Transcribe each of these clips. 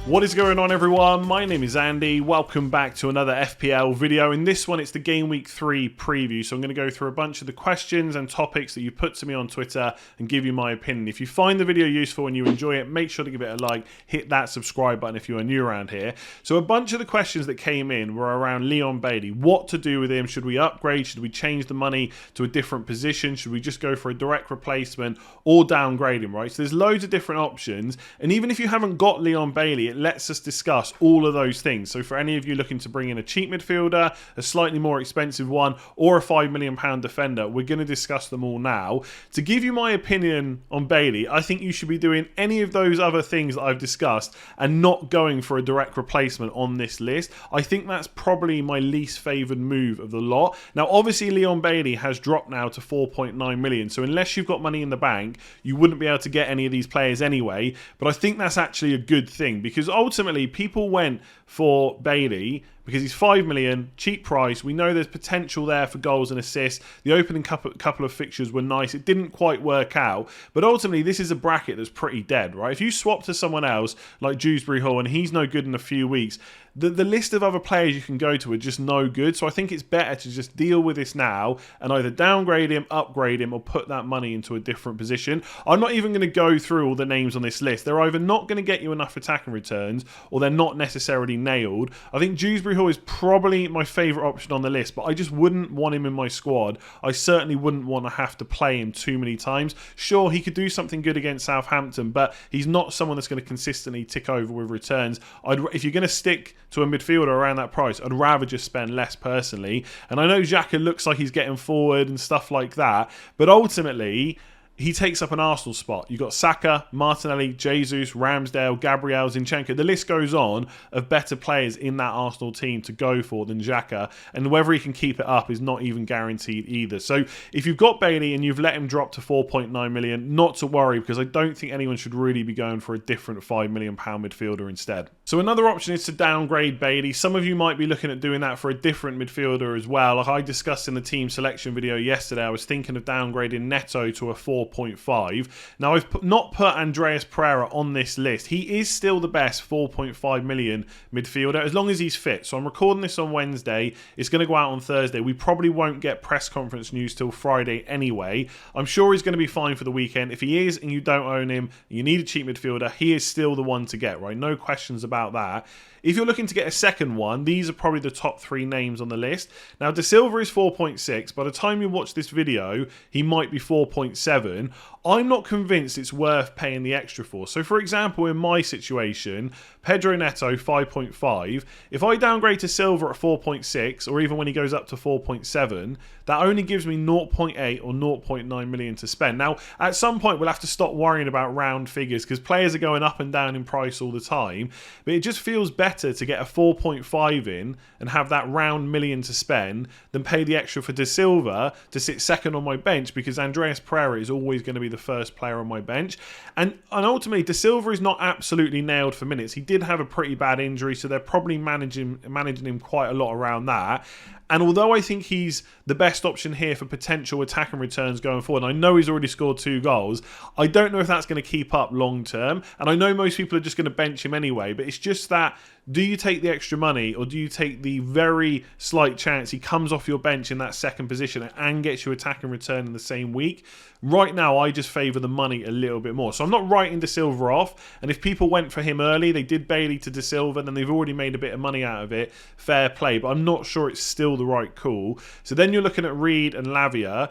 What is going on, everyone? My name is Andy. Welcome back to another FPL video. In this one, it's the Game Week 3 preview. So I'm going to go through a bunch of the questions and topics that you put to me on Twitter and give you my opinion. If you find the video useful and you enjoy it, make sure to give it a like, hit that subscribe button if you are new around here. So a bunch of the questions that came in were around Leon Bailey. What to do with him? Should we upgrade? Should we change the money to a different position? Should we just go for a direct replacement or downgrade him, right? So there's loads of different options. And even if you haven't got Leon Bailey, it lets us discuss all of those things. So for any of you looking to bring in a cheap midfielder, a slightly more expensive one, or a £5 million defender, we're going to discuss them all now. To give you my opinion on Bailey, I think you should be doing any of those other things that I've discussed and not going for a direct replacement on this list. I think that's probably my least favoured move of the lot. Now, obviously, Leon Bailey has dropped now to 4.9 million. So unless you've got money in the bank, you wouldn't be able to get any of these players anyway. But I think that's actually a good thing because ultimately people went for Bailey because he's 5 million, cheap price. We know there's potential there for goals and assists. The opening couple of fixtures were nice. It didn't quite work out. But ultimately, this is a bracket that's pretty dead, right? If you swap to someone else like Dewsbury Hall and he's no good in a few weeks, the list of other players you can go to are just no good. So I think it's better to just deal with this now and either downgrade him, upgrade him, or put that money into a different position. I'm not even going to go through all the names on this list. They're either not going to get you enough attacking returns or they're not necessarily nailed. I think Dewsbury Hall is probably my favourite option on the list, but I just wouldn't want him in my squad. I certainly wouldn't want to have to play him too many times. Sure, he could do something good against Southampton, but he's not someone that's going to consistently tick over with returns. If you're going to stick to a midfielder around that price, I'd rather just spend less personally. And I know Xhaka looks like he's getting forward and stuff like that, but ultimately he takes up an Arsenal spot. You've got Saka, Martinelli, Jesus, Ramsdale, Gabriel, Zinchenko. The list goes on of better players in that Arsenal team to go for than Xhaka. And whether he can keep it up is not even guaranteed either. So if you've got Bailey and you've let him drop to 4.9 million, not to worry because I don't think anyone should really be going for a different £5 million midfielder instead. So another option is to downgrade Bailey. Some of you might be looking at doing that for a different midfielder as well. Like I discussed in the team selection video yesterday, I was thinking of downgrading Neto to a 4.5. Now, I've not put Andreas Pereira on this list. He is still the best 4.5 million midfielder as long as he's fit. So I'm recording this on Wednesday. It's going to go out on Thursday. We probably won't get press conference news till Friday anyway. I'm sure he's going to be fine for the weekend. If he is and you don't own him, you need a cheap midfielder, he is still the one to get, right? No questions about that. If you're looking to get a second one, these are probably the top 3 names on the list. Now, De Silva is 4.6. By the time you watch this video, he might be 4.7. I'm not convinced it's worth paying the extra for. So, for example, in my situation, Pedro Neto, 5.5. If I downgrade to Silva at 4.6, or even when he goes up to 4.7, that only gives me 0.8 or 0.9 million to spend. Now, at some point, we'll have to stop worrying about round figures because players are going up and down in price all the time. But it just feels better to get a 4.5 in and have that round million to spend than pay the extra for De Silva to sit second on my bench because Andreas Pereira is always going to be the first player on my bench. And ultimately, De Silva is not absolutely nailed for minutes. He did have a pretty bad injury, so they're probably managing him quite a lot around that. And although I think he's the best option here for potential attacking returns going forward, and I know he's already scored 2 goals, I don't know if that's going to keep up long term. And I know most people are just going to bench him anyway, but it's just that, do you take the extra money or do you take the very slight chance he comes off your bench in that second position and gets you attacking return in the same week? Right now, I just favour the money a little bit more. So I'm not writing De Silva off. And if people went for him early, they did Bailey to De Silva, then they've already made a bit of money out of it. Fair play. But I'm not sure it's still the right call. So then you're looking at Reed and Lavia.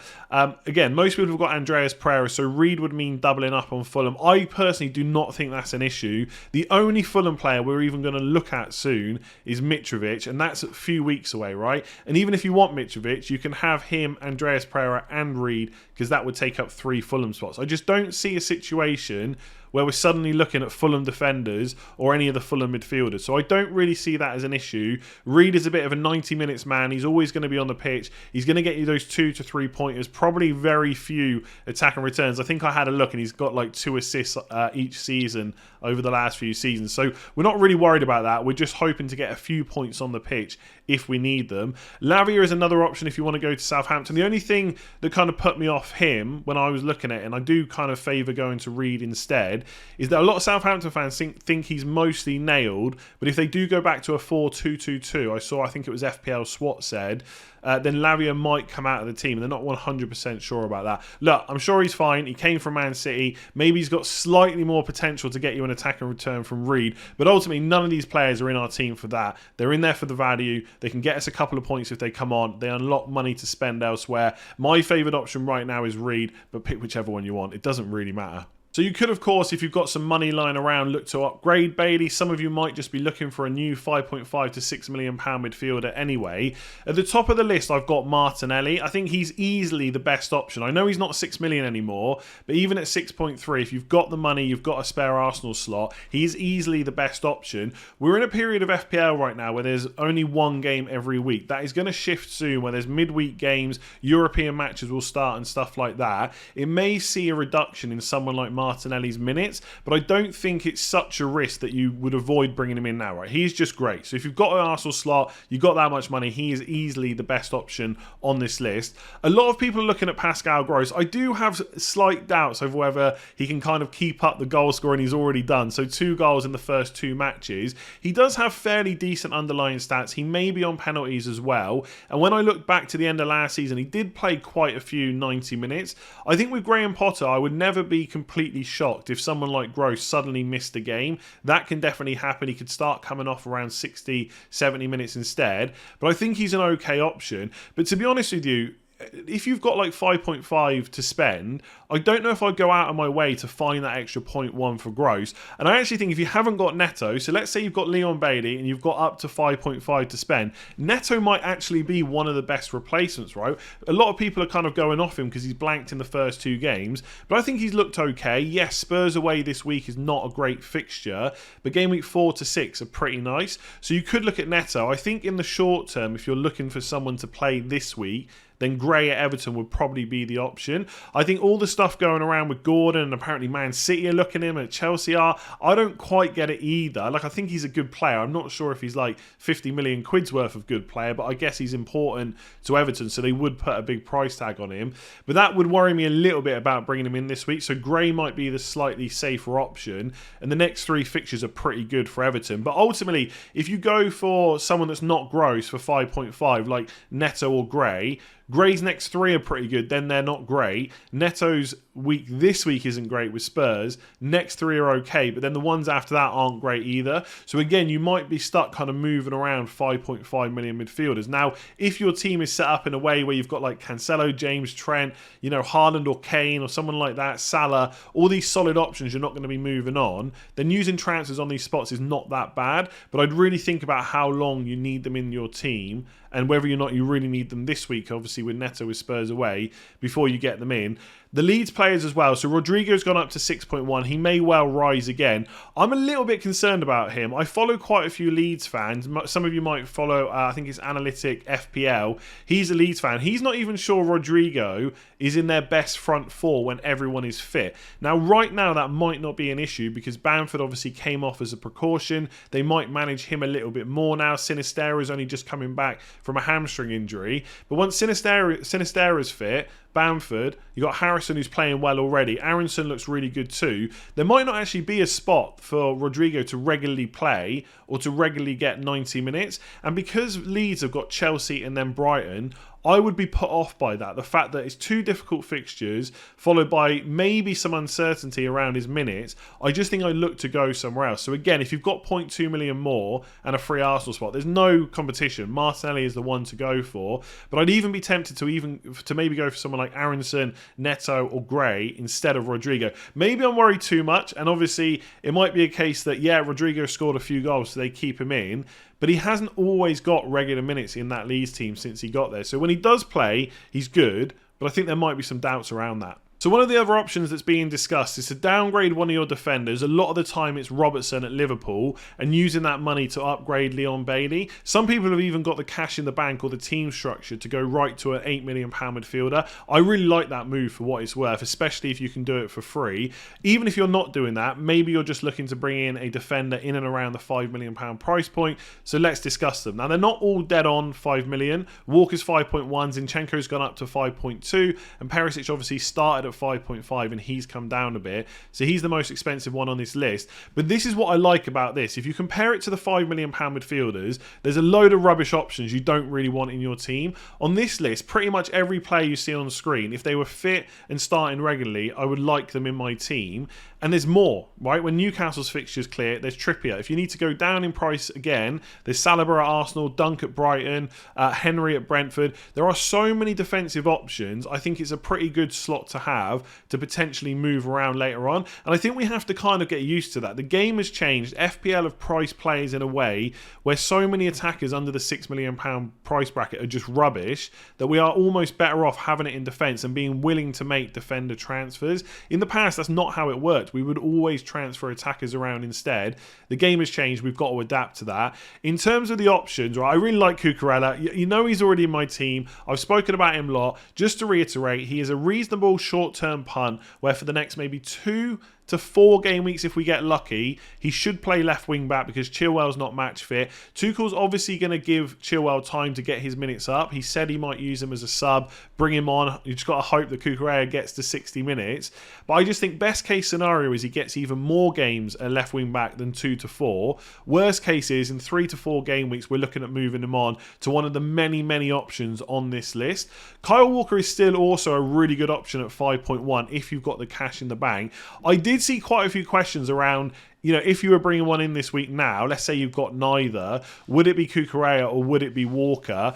Again, most people have got Andreas Pereira, so Reed would mean doubling up on Fulham. I personally do not think that's an issue. The only Fulham player we're even going to look at soon is Mitrovic, and that's a few weeks away, right? And even if you want Mitrovic, you can have him, Andreas Pereira and Reed, because that would take up 3 Fulham spots. I just don't see a situation where we're suddenly looking at Fulham defenders or any of the Fulham midfielders. So I don't really see that as an issue. Reed is a bit of a 90 minutes man. He's always going to be on the pitch. He's going to get you those 2 to 3 pointers, probably very few attack and returns. I think I had a look and he's got like 2 assists each season over the last few seasons. So we're not really worried about that. We're just hoping to get a few points on the pitch if we need them. Lavia is another option if you want to go to Southampton. The only thing that kind of put me off him when I was looking at it, and I do kind of favour going to Reed instead, said is that a lot of Southampton fans think he's mostly nailed, but if they do go back to a 4-2-2-2, I think it was FPL SWAT said, then Lavia might come out of the team, and they're not 100% sure about that. Look, I'm sure he's fine. He came from Man City. Maybe he's got slightly more potential to get you an attack and return from Reed, but ultimately none of these players are in our team for that. They're in there for the value. They can get us a couple of points if they come on. They unlock money to spend elsewhere. My favourite option right now is Reed, but pick whichever one you want. It doesn't really matter. So you could, of course, if you've got some money lying around, look to upgrade Bailey. Some of you might just be looking for a new £5.5 to £6 million midfielder anyway. At the top of the list, I've got Martinelli. I think he's easily the best option. I know he's not 6 million anymore, but even at 6.3, if you've got the money, you've got a spare Arsenal slot, he's easily the best option. We're in a period of FPL right now where there's only one game every week. That is going to shift soon, where there's midweek games, European matches will start and stuff like that. It may see a reduction in someone like Martinelli's minutes, but I don't think it's such a risk that you would avoid bringing him in now, right? He's just great. So if you've got an Arsenal slot, you've got that much money, he is easily the best option on this list. A lot of people are looking at Pascal Gross. I do have slight doubts over whether he can kind of keep up the goal scoring he's already done. So 2 goals in the first 2 matches. He does have fairly decent underlying stats. He may be on penalties as well. And when I look back to the end of last season, he did play quite a few 90 minutes. I think with Graham Potter, I would never be completely shocked if someone like Gross suddenly missed a game. That can definitely happen. He could start coming off around 60, 70 minutes instead. But I think he's an okay option. But to be honest with you, if you've got like 5.5 to spend, I don't know if I'd go out of my way to find that extra 0.1 for Gross. And I actually think if you haven't got Neto, so let's say you've got Leon Bailey and you've got up to 5.5 to spend, Neto might actually be one of the best replacements, right? A lot of people are kind of going off him because he's blanked in the first 2 games, but I think he's looked okay. Yes, Spurs away this week is not a great fixture, but game week 4 to 6 are pretty nice. So you could look at Neto. I think in the short term, if you're looking for someone to play this week, then Gray at Everton would probably be the option. I think all the stuff going around with Gordon, and apparently Man City are looking at him, and Chelsea are, I don't quite get it either. Like, I think he's a good player. I'm not sure if he's like 50 million quid's worth of good player, but I guess he's important to Everton, so they would put a big price tag on him. But that would worry me a little bit about bringing him in this week, so Gray might be the slightly safer option, and the next 3 fixtures are pretty good for Everton. But ultimately, if you go for someone that's not Gross for 5.5, like Neto or Gray, Gray's next 3 are pretty good, then they're not great. Neto's week this week isn't great with Spurs. Next 3 are okay, but then the ones after that aren't great either. So again, you might be stuck kind of moving around 5.5 million midfielders. Now, if your team is set up in a way where you've got like Cancelo, James, Trent, you know, Haaland or Kane or someone like that, Salah, all these solid options you're not going to be moving on, then using transfers on these spots is not that bad. But I'd really think about how long you need them in your team and whether or not you really need them this week, obviously with Neto with Spurs away, before you get them in. The Leeds players as well. So Rodrigo's gone up to 6.1. He may well rise again. I'm a little bit concerned about him. I follow quite a few Leeds fans. Some of you might follow, I think it's Analytic FPL. He's a Leeds fan. He's not even sure Rodrigo is in their best front 4 when everyone is fit. Now, right now, that might not be an issue because Bamford obviously came off as a precaution. They might manage him a little bit more now. Sinisterra is only just coming back from a hamstring injury. But once Sinisterra's fit, Bamford, you got Harrison who's playing well already. Aronson looks really good too. There might not actually be a spot for Rodrigo to regularly play or to regularly get 90 minutes. And because Leeds have got Chelsea and then Brighton, I would be put off by that. The fact that it's 2 difficult fixtures, followed by maybe some uncertainty around his minutes. I just think I'd look to go somewhere else. So again, if you've got 0.2 million more and a free Arsenal spot, there's no competition. Martinelli is the one to go for. But I'd even be tempted to maybe go for someone like Aronson, Neto or Gray instead of Rodrigo. Maybe I'm worried too much. And obviously, it might be a case that, yeah, Rodrigo scored a few goals, so they keep him in. But he hasn't always got regular minutes in that Leeds team since he got there. So when he does play, he's good. But I think there might be some doubts around that. So one of the other options that's being discussed is to downgrade one of your defenders. A lot of the time it's Robertson at Liverpool and using that money to upgrade Leon Bailey. Some people have even got the cash in the bank or the team structure to go right to an £8 million midfielder. I really like that move for what it's worth, especially if you can do it for free. Even if you're not doing that, maybe you're just looking to bring in a defender in and around the £5 million price point. So let's discuss them. Now, they're not all dead on 5 million. Walker's 5.1, Zinchenko's gone up to 5.2, and Perisic obviously started at 5.5 and he's come down a bit. So he's the most expensive one on this list. But this is what I like about this. If you compare it to the £5 million midfielders, there's a load of rubbish options you don't really want in your team. On this list, pretty much every player you see on the screen, if they were fit and starting regularly, I would like them in my team. And there's more, right? When Newcastle's fixtures clear, there's Trippier. If you need to go down in price again, there's Saliba at Arsenal, Dunk at Brighton, Henry at Brentford. There are so many defensive options. I think it's a pretty good slot to have to potentially move around later on. And I think we have to kind of get used to that. The game has changed. FPL have priced players in a way where so many attackers under the £6 million price bracket are just rubbish that we are almost better off having it in defence and being willing to make defender transfers. In the past, that's not how it worked. We would always transfer attackers around instead. The game has changed. We've got to adapt to that. In terms of the options, right, I really like Cucurella. You know he's already in my team. I've spoken about him a lot. Just to reiterate, he is a reasonable short-term punt where for the next maybe 2 to 4 game weeks, if we get lucky, he should play left wing back because Chilwell's not match fit. Tuchel's obviously going to give Chilwell time to get his minutes up. He said he might use him as a sub, bring him on. You just got to hope that Cucurella gets to 60 minutes. But I just think best case scenario is he gets even more games at left wing back than 2 to 4. Worst case is in 3 to 4 game weeks, we're looking at moving him on to one of the many, many options on this list. Kyle Walker is still also a really good option at 5.1 if you've got the cash in the bank. I did see quite a few questions around, you know, if you were bringing one in this week now, let's say you've got neither, would it be Cucurella or would it be Walker?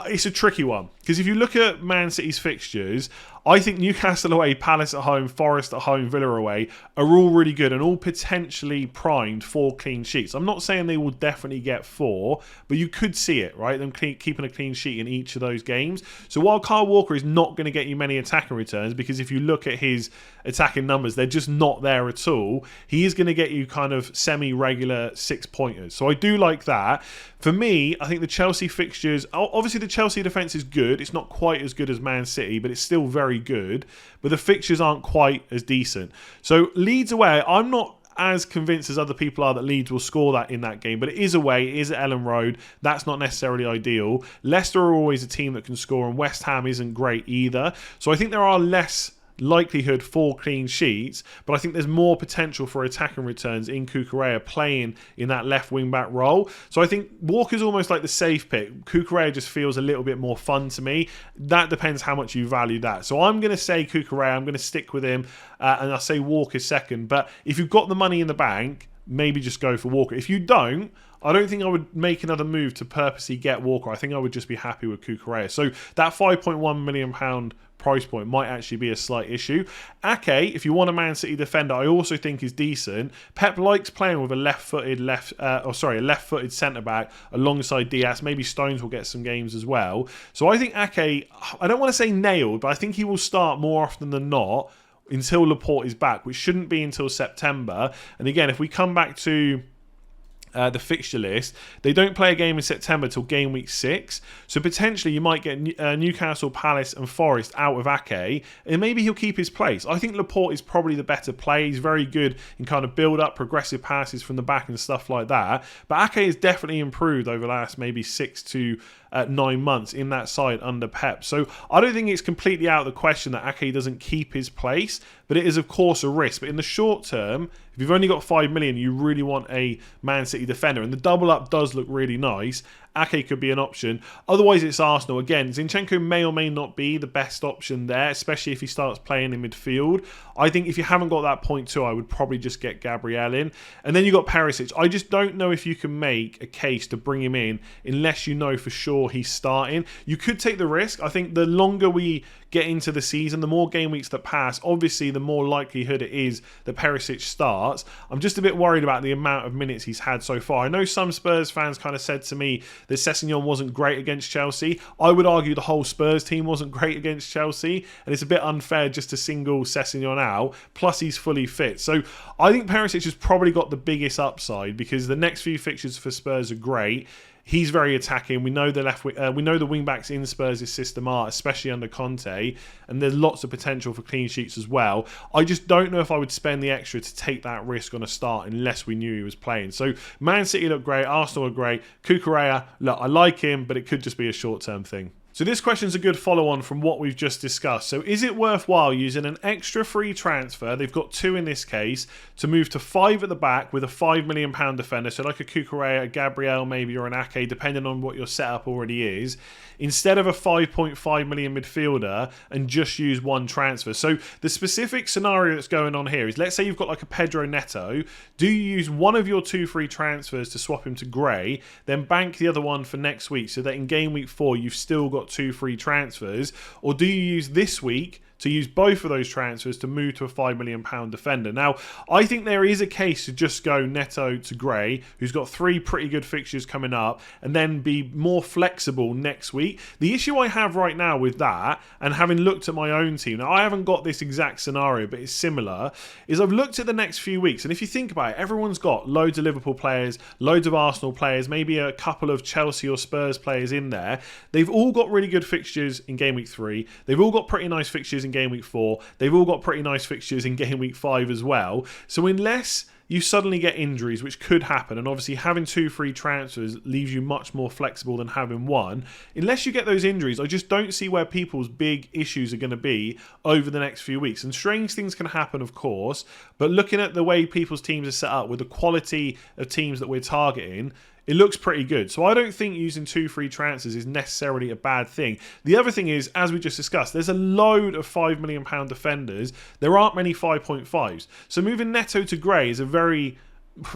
It's a tricky one because if you look at Man City's fixtures, I think Newcastle away, Palace at home, Forest at home, Villa away are all really good and all potentially primed for clean sheets. I'm not saying they will definitely get 4, but you could see it, right? Them keeping a clean sheet in each of those games. So while Kyle Walker is not going to get you many attacking returns, because if you look at his attacking numbers, they're just not there at all, he is going to get you kind of semi-regular 6-pointers. So I do like that. For me, I think the Chelsea fixtures, obviously the Chelsea defence is good. It's not quite as good as Man City, but it's still very good. But the fixtures aren't quite as decent. So Leeds away, I'm not as convinced as other people are that Leeds will score that in that game, but it is away, it is at Ellen Road. That's not necessarily ideal. Leicester are always a team that can score, and West Ham isn't great either. So I think there are less likelihood for clean sheets, but I think there's more potential for attacking returns in Cucurella playing in that left wing back role. So I think Walker's almost like the safe pick. Cucurella just feels a little bit more fun to me. That depends how much you value that. So I'm going to say Cucurella, I'm going to stick with him, and I'll say Walker second. But if you've got the money in the bank, maybe just go for Walker. If you don't, I don't think I would make another move to purposely get Walker. I think I would just be happy with Cucurella. So that £5.1 million price point might actually be a slight issue. Ake, if you want a Man City defender, I also think is decent. Pep likes playing with a left-footed centre-back alongside Diaz. Maybe Stones will get some games as well. So I think Ake, I don't want to say nailed, but I think he will start more often than not until Laporte is back, which shouldn't be until September. And again, if we come back to the fixture list, they don't play a game in September till game week 6, so potentially you might get Newcastle, Palace and Forest out of Ake, and maybe he'll keep his place. I think Laporte is probably the better play. He's very good in kind of build up progressive passes from the back and stuff like that, but Ake has definitely improved over the last maybe 6 to 9 months in that side under Pep. So I don't think it's completely out of the question that Ake doesn't keep his place, but it is of course a risk. But in the short term, if you've only got 5 million, you really want a Man City defender, and the double up does look really nice. Ake could be an option. Otherwise, it's Arsenal. Again, Zinchenko may or may not be the best option there, especially if he starts playing in midfield. I think if you haven't got that 0.2, I would probably just get Gabriel in. And then you've got Perisic. I just don't know if you can make a case to bring him in unless you know for sure he's starting. You could take the risk. I think the longer we get into the season, the more game weeks that pass, obviously the more likelihood it is that Perisic starts. I'm just a bit worried about the amount of minutes he's had so far. I know some Spurs fans kind of said to me that Sessegnon wasn't great against Chelsea. I would argue the whole Spurs team wasn't great against Chelsea, and it's a bit unfair just to single Sessegnon out, plus he's fully fit. So I think Perisic has probably got the biggest upside because the next few fixtures for Spurs are great. He's very attacking. We know the wing backs in Spurs' system are, especially under Conte, and there's lots of potential for clean sheets as well. I just don't know if I would spend the extra to take that risk on a start unless we knew he was playing. So Man City look great, Arsenal are great. Cucurella, look, I like him, but it could just be a short-term thing. So this question's a good follow-on from what we've just discussed. So is it worthwhile using an extra free transfer, they've got 2 in this case, to move to 5 at the back with a £5 million defender, so like a Cucurella, a Gabriel maybe, or an Ake, depending on what your setup already is, instead of a 5.5 million midfielder, and just use 1 transfer? So the specific scenario that's going on here is, let's say you've got like a Pedro Neto, do you use one of your 2 free transfers to swap him to Gray, then bank the other one for next week, so that in game week 4 you've still got 2 free transfers? Or do you use this week to use both of those transfers to move to a £5 million defender? Now, I think there is a case to just go Neto to Gray, who's got 3 pretty good fixtures coming up, and then be more flexible next week. The issue I have right now with that, and having looked at my own team, now I haven't got this exact scenario, but it's similar, is I've looked at the next few weeks, and if you think about it, everyone's got loads of Liverpool players, loads of Arsenal players, maybe a couple of Chelsea or Spurs players in there. They've all got really good fixtures in game week 3. They've all got pretty nice fixtures in game week 4. They've all got pretty nice fixtures in game week 5 as well. So unless you suddenly get injuries, which could happen, and obviously having 2 free transfers leaves you much more flexible than having 1. Unless you get those injuries, I just don't see where people's big issues are going to be over the next few weeks. And strange things can happen, of course, but looking at the way people's teams are set up with the quality of teams that we're targeting, it looks pretty good. So I don't think using 2 free transfers is necessarily a bad thing. The other thing is, as we just discussed, there's a load of £5 million defenders. There aren't many 5.5s. So moving Neto to Gray is a very,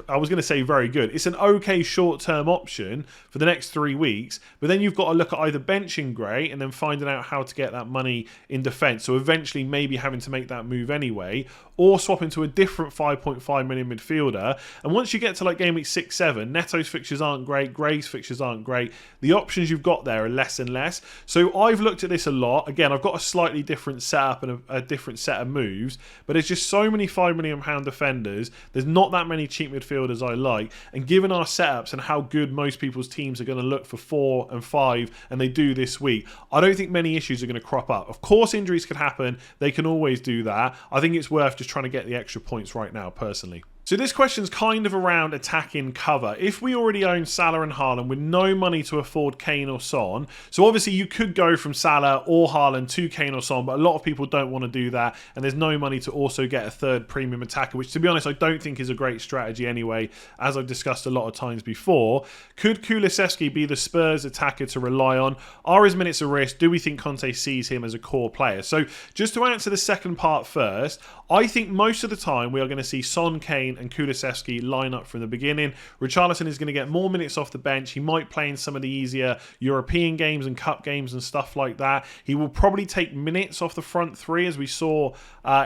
I was going to say very good. It's an okay short-term option for the next 3 weeks, but then you've got to look at either benching Gray and then finding out how to get that money in defence. So eventually maybe having to make that move anyway, or swap into a different 5.5 million midfielder. And once you get to like game week 6, 7, Neto's fixtures aren't great, Gray's fixtures aren't great. The options you've got there are less and less. So I've looked at this a lot. Again, I've got a slightly different setup and a different set of moves, but there's just so many £5 million defenders. There's not that many cheap midfielders I like. And given our setups and how good most people's teams are going to look for 4 and 5, and they do this week, I don't think many issues are going to crop up. Of course, injuries could happen. They can always do that. I think it's worth just trying to get the extra points right now, personally. So this question's kind of around attacking cover. If we already own Salah and Haaland with no money to afford Kane or Son, so obviously you could go from Salah or Haaland to Kane or Son, but a lot of people don't want to do that, and there's no money to also get a third premium attacker, which to be honest I don't think is a great strategy anyway, as I've discussed a lot of times before. Could Kulusevski be the Spurs attacker to rely on? Are his minutes a risk? Do we think Conte sees him as a core player? So just to answer the second part first, I think most of the time we are going to see Son, Kane and Kulusevski line up from the beginning. Richarlison is going to get more minutes off the bench. He might play in some of the easier European games and cup games and stuff like that. He will probably take minutes off the front 3, as we saw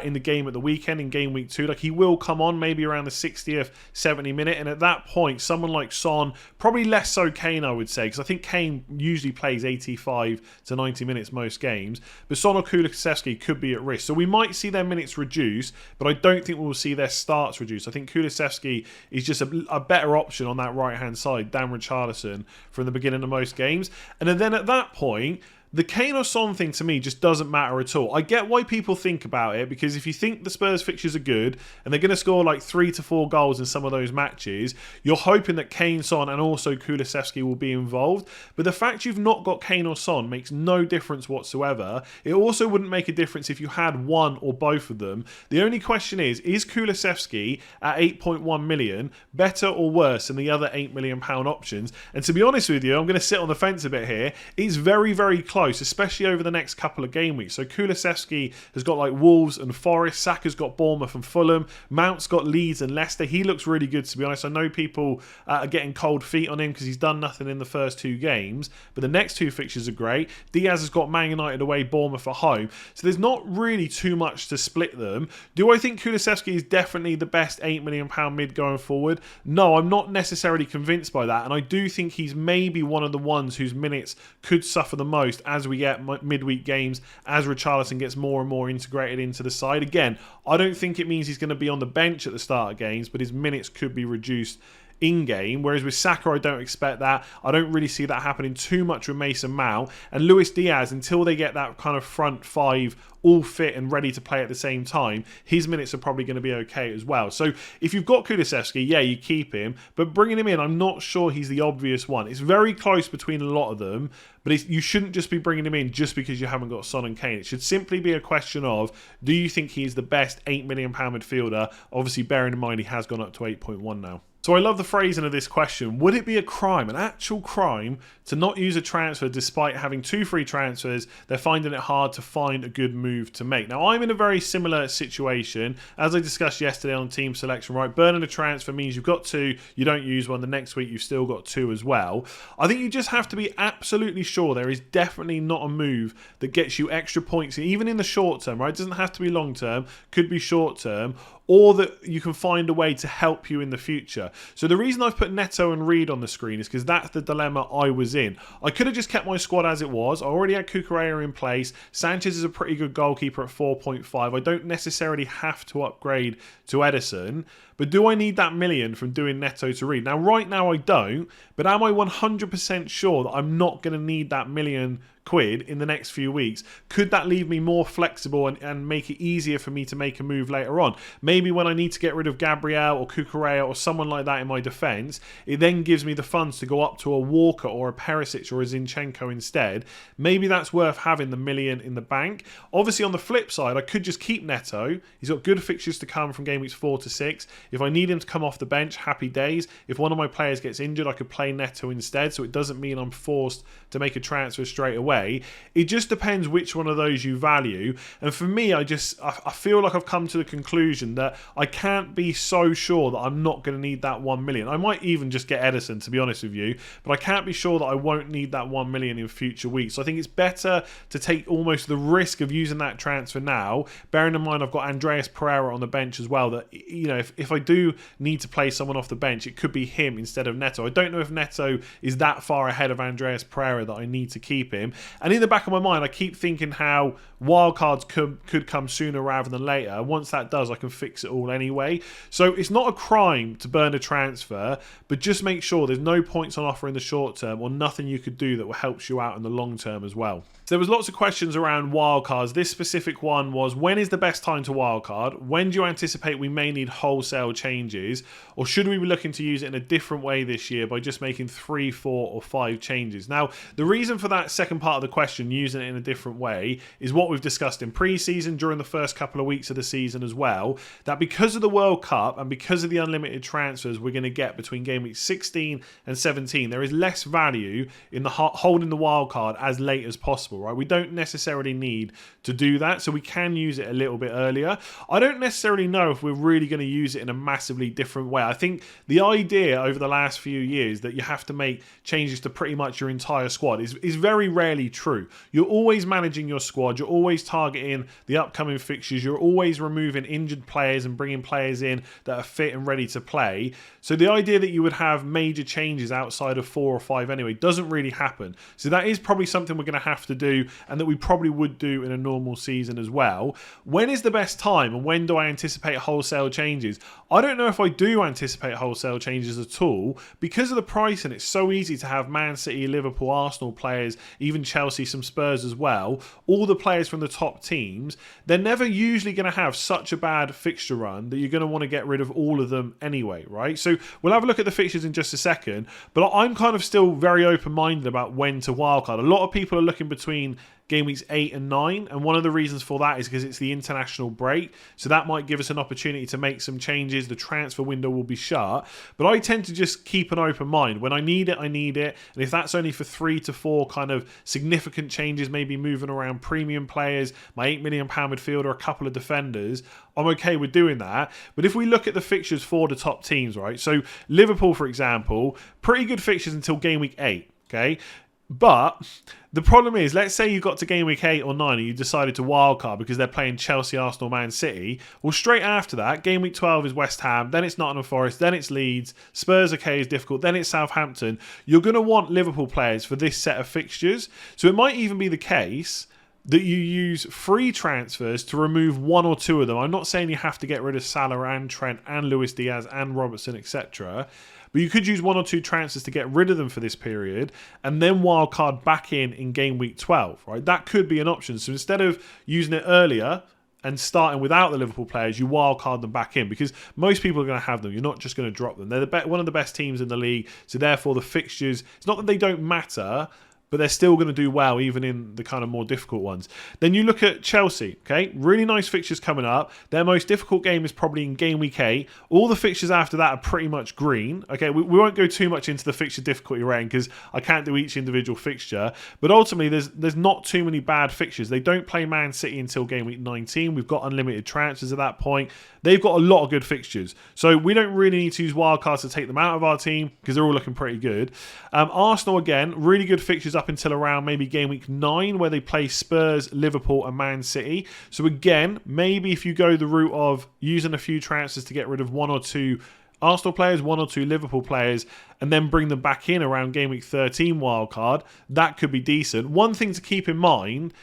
in the game at the weekend in game week 2. Like, he will come on maybe around the 60th, 70 minute, and at that point someone like Son, probably less so Kane I would say, because I think Kane usually plays 85 to 90 minutes most games, but Son or Kulusevski could be at risk. So we might see their minutes reduce, but I don't think we'll see their starts reduce. I think Kulusevski is just a better option on that right-hand side than Richarlison from the beginning of most games. And then at that point, the Kane or Son thing to me just doesn't matter at all. I get why people think about it, because if you think the Spurs fixtures are good and they're going to score like 3 to 4 goals in some of those matches, you're hoping that Kane, Son and also Kulusevski will be involved. But the fact you've not got Kane or Son makes no difference whatsoever. It also wouldn't make a difference if you had one or both of them. The only question is Kulusevski at 8.1 million better or worse than the other £8 million options? And to be honest with you, I'm going to sit on the fence a bit here. It's very, very close, especially over the next couple of game weeks. So Kulusevski has got like Wolves and Forest. Saka's got Bournemouth and Fulham. Mount's got Leeds and Leicester. He looks really good, to be honest. I know people are getting cold feet on him because he's done nothing in the first 2 games, but the next 2 fixtures are great. Diaz has got Man United away, Bournemouth at home. So there's not really too much to split them. Do I think Kulusevski is definitely the best £8 million mid going forward? No, I'm not necessarily convinced by that, and I do think he's maybe one of the ones whose minutes could suffer the most as we get midweek games, as Richarlison gets more and more integrated into the side. Again, I don't think it means he's going to be on the bench at the start of games, but his minutes could be reduced in-game, whereas with Saka, I don't expect that. I don't really see that happening too much with Mason Mount. And Luis Diaz, until they get that kind of front five all fit and ready to play at the same time, his minutes are probably going to be okay as well. So if you've got Kulusevski, yeah, you keep him, but bringing him in, I'm not sure he's the obvious one. It's very close between a lot of them, but you shouldn't just be bringing him in just because you haven't got Son and Kane. It should simply be a question of, do you think he's the best £8 million midfielder? Obviously, bearing in mind he has gone up to 8.1 now. So I love the phrasing of this question. Would it be a crime, an actual crime, to not use a transfer despite having 2 free transfers? They're finding it hard to find a good move to make. Now, I'm in a very similar situation. As I discussed yesterday on team selection, right? Burning a transfer means you've got 2, you don't use one. The next week, you've still got 2 as well. I think you just have to be absolutely sure there is definitely not a move that gets you extra points, even in the short term, right? It doesn't have to be long term, could be short term, or that you can find a way to help you in the future. So the reason I've put Neto and Reed on the screen is because that's the dilemma I was in. I could have just kept my squad as it was. I already had Cucurella in place. Sanchez is a pretty good goalkeeper at 4.5. I don't necessarily have to upgrade to Edison. But do I need that million from doing Neto to Reed? Now, right now I don't, but am I 100% sure that I'm not going to need that £1,000,000 in the next few weeks? Could that leave me more flexible and make it easier for me to make a move later on? Maybe when I need to get rid of Gabriel or Cucurella or someone like that in my defence, it then gives me the funds to go up to a Walker or a Perisic or a Zinchenko instead. Maybe that's worth having the million in the bank. Obviously, on the flip side, I could just keep Neto. He's got good fixtures to come from game weeks 4 to 6. If I need him to come off the bench, happy days. If one of my players gets injured, I could play Neto instead, so it doesn't mean I'm forced to make a transfer straight away. It just depends which one of those you value. And for me, I feel like I've come to the conclusion that I can't be so sure that I'm not going to need that 1 million. I might even just get Edison, to be honest with you, but I can't be sure that I won't need that 1 million in future weeks. So I think it's better to take almost the risk of using that transfer now, bearing in mind I've got Andreas Pereira on the bench as well, that, you know, if I do need to play someone off the bench, it could be him instead of Neto. I don't know if Neto is that far ahead of Andreas Pereira that I need to keep him. And in the back of my mind, I keep thinking how wildcards could come sooner rather than later. Once that does, I can fix it all anyway. So it's not a crime to burn a transfer, but just make sure there's no points on offer in the short term or nothing you could do that will help you out in the long term as well. So there was lots of questions around wildcards. This specific one was, when is the best time to wildcard? When do you anticipate we may need wholesale changes? Or should we be looking to use it in a different way this year by just making 3, 4 or 5 changes? Now, the reason for that second part of the question, using it in a different way, is what we've discussed in pre-season during the first couple of weeks of the season as well, that because of the World Cup and because of the unlimited transfers we're going to get between game week 16 and 17, there is less value in the holding the wild card as late as possible, right? We don't necessarily need to do that, so we can use it a little bit earlier. I don't necessarily know if we're really going to use it in a massively different way. I think the idea over the last few years that you have to make changes to pretty much your entire squad is very rarely true. You're always managing your squad, you're always targeting the upcoming fixtures, you're always removing injured players and bringing players in that are fit and ready to play. So the idea that you would have major changes outside of 4 or 5 anyway doesn't really happen. So that is probably something we're going to have to do, and that we probably would do in a normal season as well. When is the best time, and when do I anticipate wholesale changes? I don't know if I do anticipate wholesale changes at all. Because of the pricing, it's so easy to have Man City, Liverpool, Arsenal players, even Chelsea, some Spurs as well, all the players from the top teams. They're never usually going to have such a bad fixture run that you're going to want to get rid of all of them anyway, right? So we'll have a look at the fixtures in just a second, but I'm kind of still very open-minded about when to wildcard. A lot of people are looking between game weeks 8 and 9, and one of the reasons for that is because it's the international break, so that might give us an opportunity to make some changes. The transfer window will be shut, but I tend to just keep an open mind. When I need it, I need it, and if that's only for 3 to 4 kind of significant changes, maybe moving around premium players, my £8 million midfielder, a couple of defenders, I'm okay with doing that. But if we look at the fixtures for the top teams, right, so Liverpool, for example, pretty good fixtures until game week 8, okay? But the problem is, let's say you got to game week 8 or 9 and you decided to wildcard because they're playing Chelsea, Arsenal, Man City. Well, straight after that, game week 12 is West Ham, then it's Nottingham Forest, then it's Leeds, Spurs, okay, is difficult, then it's Southampton. You're going to want Liverpool players for this set of fixtures. So it might even be the case that you use free transfers to remove one or two of them. I'm not saying you have to get rid of Salah and Trent and Luis Diaz and Robertson, etc. But you could use one or two transfers to get rid of them for this period and then wildcard back in game week 12, right? That could be an option. So instead of using it earlier and starting without the Liverpool players, you wildcard them back in because most people are going to have them. You're not just going to drop them. They're one of the best teams in the league. So therefore the fixtures, it's not that they don't matter, but they're still going to do well even in the kind of more difficult ones. Then you look at Chelsea, okay? Really nice fixtures coming up. Their most difficult game is probably in game week 8. All the fixtures after that are pretty much green. Okay, we won't go too much into the fixture difficulty rank because I can't do each individual fixture. But ultimately, there's not too many bad fixtures. They don't play Man City until game week 19. We've got unlimited transfers at that point. They've got a lot of good fixtures. So we don't really need to use wildcards to take them out of our team because they're all looking pretty good. Arsenal, again, really good fixtures up until around maybe game week 9 where they play Spurs, Liverpool and Man City. So again, maybe if you go the route of using a few transfers to get rid of one or two Arsenal players, one or two Liverpool players, and then bring them back in around game week 13 wildcard, that could be decent. One thing to keep in mind,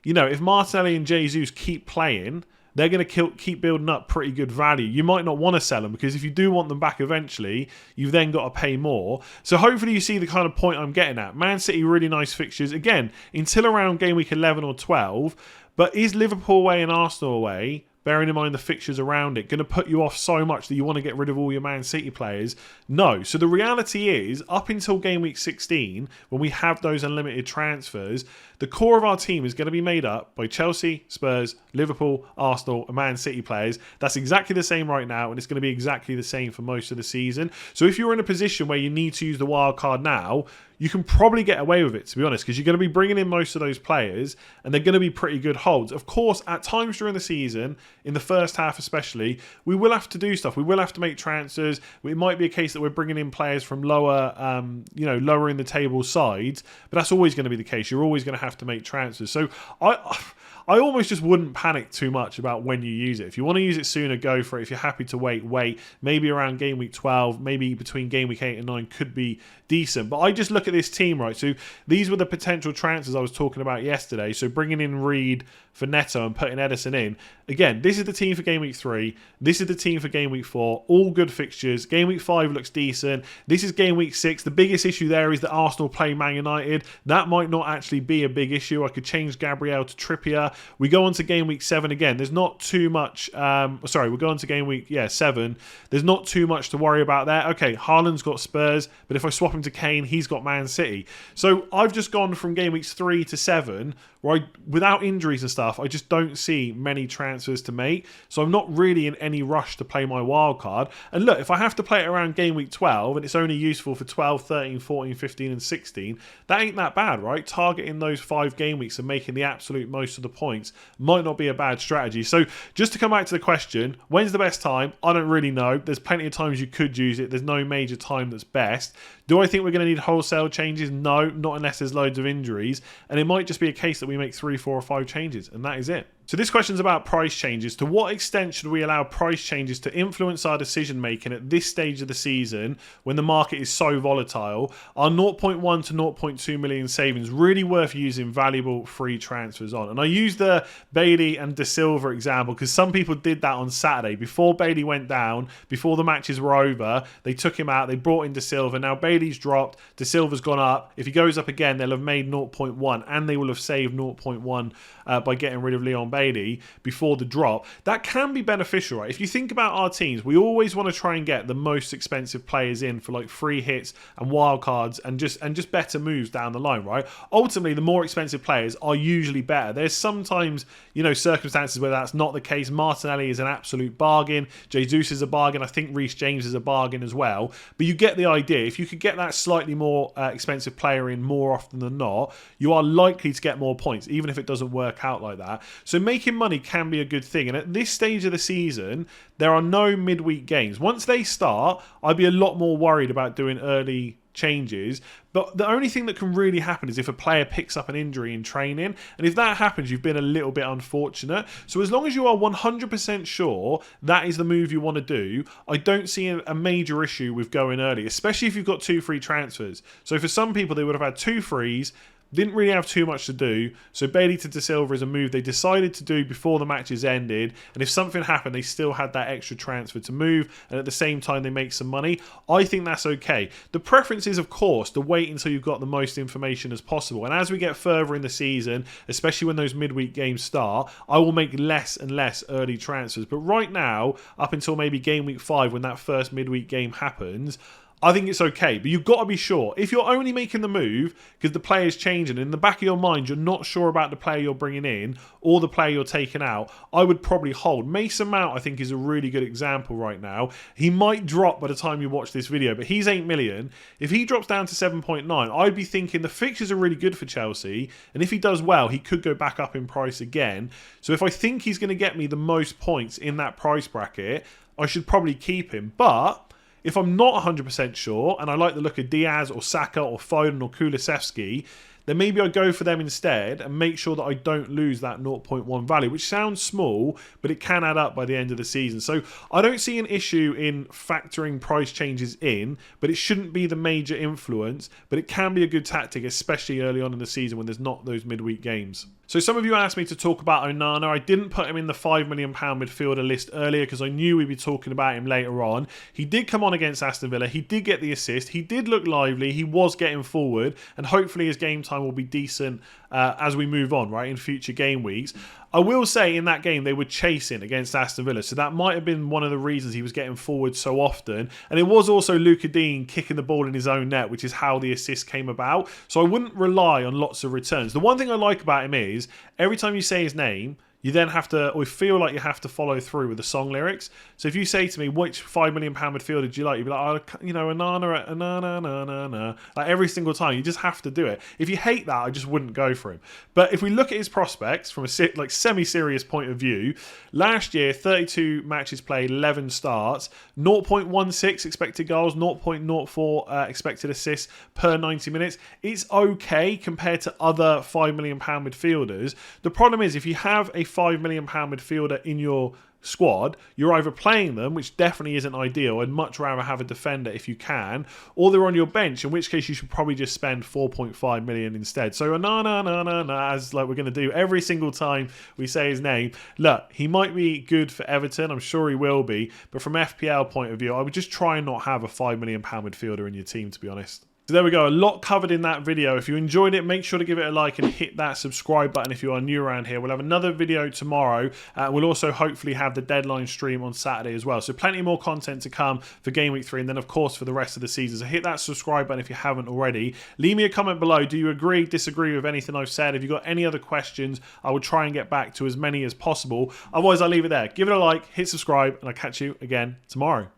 if Martinelli and Jesus keep playing, they're going to keep building up pretty good value. You might not want to sell them because if you do want them back eventually, you've then got to pay more. So hopefully you see the kind of point I'm getting at. Man City, really nice fixtures. Again, until around game week 11 or 12. But is Liverpool away and Arsenal away, bearing in mind the fixtures around it, going to put you off so much that you want to get rid of all your Man City players? No. So the reality is, up until game week 16, when we have those unlimited transfers, the core of our team is going to be made up by Chelsea, Spurs, Liverpool, Arsenal, and Man City players. That's exactly the same right now, and it's going to be exactly the same for most of the season. So if you're in a position where you need to use the wild card now, you can probably get away with it, to be honest, because you're going to be bringing in most of those players, and they're going to be pretty good holds. Of course, at times during the season, in the first half especially, we will have to do stuff. We will have to make transfers. It might be a case that we're bringing in players from lower in the table sides, but that's always going to be the case. You're always going to have to make transfers. So I almost just wouldn't panic too much about when you use it. If you want to use it sooner, go for it. If you're happy to wait. Maybe around game week 12, maybe between game week 8 and 9 could be decent. But I just look at this team, right? So these were the potential transfers I was talking about yesterday. So bringing in Reed for Neto and putting Edison in. Again, this is the team for game week 3. This is the team for game week 4. All good fixtures. Game week 5 looks decent. This is game week 6. The biggest issue there is that Arsenal play Man United. That might not actually be a big issue. I could change Gabriel to Trippier. We go on to game week 7 again. There's not too much... we're going to game week 7. There's not too much to worry about there. Okay, Haaland's got Spurs, but if I swap him to Kane, he's got Man City. So I've just gone from game weeks 3 to 7, where without injuries and stuff, I just don't see many transfers to make. So I'm not really in any rush to play my wild card. And look, if I have to play it around game week 12 and it's only useful for 12, 13, 14, 15 and 16, that ain't that bad, right? Targeting those 5 game weeks and making the absolute most of the points might not be a bad strategy. So just to come back to the question, when's the best time? I don't really know. There's plenty of times you could use it. There's no major time that's best. Do I think we're going to need wholesale changes? No, not unless there's loads of injuries. And it might just be a case that we make 3, 4 or 5 changes, and that is it. So this question's about price changes. To what extent should we allow price changes to influence our decision making at this stage of the season when the market is so volatile? Are 0.1 to 0.2 million savings really worth using valuable free transfers on? And I use the Bailey and De Silva example because some people did that on Saturday. Before Bailey went down, before the matches were over, they took him out, they brought in De Silva. Now Bailey's dropped, De Silva's gone up. If he goes up again, they'll have made 0.1 and they will have saved 0.1 by getting rid of Leon Bailey before the drop. That can be beneficial, right? If you think about our teams, we always want to try and get the most expensive players in for like free hits and wildcards and just better moves down the line, right? Ultimately, the more expensive players are usually better. There's sometimes, circumstances where that's not the case. Martinelli is an absolute bargain. Jesus is a bargain. I think Reece James is a bargain as well. But you get the idea. If you could get that slightly more expensive player in more often than not, you are likely to get more points, even if it doesn't work out like that. So making money can be a good thing. And at this stage of the season, there are no midweek games. Once they start, I'd be a lot more worried about doing early changes. But the only thing that can really happen is if a player picks up an injury in training. And if that happens, you've been a little bit unfortunate. So as long as you are 100% sure that is the move you want to do, I don't see a major issue with going early, especially if you've got 2 free transfers. So for some people, they would have had 2 frees, Didn't really have too much to do, so Bailey to De Silva is a move they decided to do before the matches ended, and if something happened, they still had that extra transfer to move, and at the same time they make some money. I think that's okay. The preference is, of course, to wait until you've got the most information as possible, and as we get further in the season, especially when those midweek games start, I will make less and less early transfers. But right now, up until maybe game week 5, when that first midweek game happens, I think it's okay, but you've got to be sure. If you're only making the move because the player's changing, and in the back of your mind you're not sure about the player you're bringing in or the player you're taking out, I would probably hold. Mason Mount, I think, is a really good example right now. He might drop by the time you watch this video, but he's 8 million. If he drops down to 7.9, I'd be thinking the fixtures are really good for Chelsea, and if he does well, he could go back up in price again. So if I think he's going to get me the most points in that price bracket, I should probably keep him. But if I'm not 100% sure, and I like the look of Diaz or Saka or Foden or Kulusevski, then maybe I go for them instead and make sure that I don't lose that 0.1 value, which sounds small, but it can add up by the end of the season. So I don't see an issue in factoring price changes in, but it shouldn't be the major influence, but it can be a good tactic, especially early on in the season when there's not those midweek games. So some of you asked me to talk about Onana. I didn't put him in the £5 million midfielder list earlier because I knew we'd be talking about him later on. He did come on against Aston Villa. He did get the assist. He did look lively. He was getting forward, and hopefully his game time will be decent as we move on, right, in future game weeks. I will say in that game they were chasing against Aston Villa, so that might have been one of the reasons he was getting forward so often. And it was also Luka Dean kicking the ball in his own net, which is how the assist came about. So I wouldn't rely on lots of returns. The one thing I like about him is every time you say his name, you then have to, or feel like you have to follow through with the song lyrics. So if you say to me, which £5 million midfielder do you like? You'd be like, oh, you know, Onana, like every single time. You just have to do it. If you hate that, I just wouldn't go for him. But if we look at his prospects from a like semi-serious point of view, last year, 32 matches played, 11 starts, 0.16 expected goals, 0.04 expected assists per 90 minutes. It's okay compared to other £5 million midfielders. The problem is if you have a £5 million midfielder in your squad, you're either playing them, which definitely isn't ideal. I'd much rather have a defender if you can, or they're on your bench, in which case you should probably just spend 4.5 million instead. So as like we're going to do every single time we say his name. Look, he might be good for Everton, I'm sure he will be, but from FPL point of view, I would just try and not have a £5 million midfielder in your team, to be honest. So there we go, a lot covered in that video. If you enjoyed it, make sure to give it a like and hit that subscribe button if you are new around here. We'll have another video tomorrow. We'll also hopefully have the deadline stream on Saturday as well. So plenty more content to come for Game Week 3 and then, of course, for the rest of the season. So hit that subscribe button if you haven't already. Leave me a comment below. Do you agree, disagree with anything I've said? If you've got any other questions, I will try and get back to as many as possible. Otherwise, I'll leave it there. Give it a like, hit subscribe, and I'll catch you again tomorrow.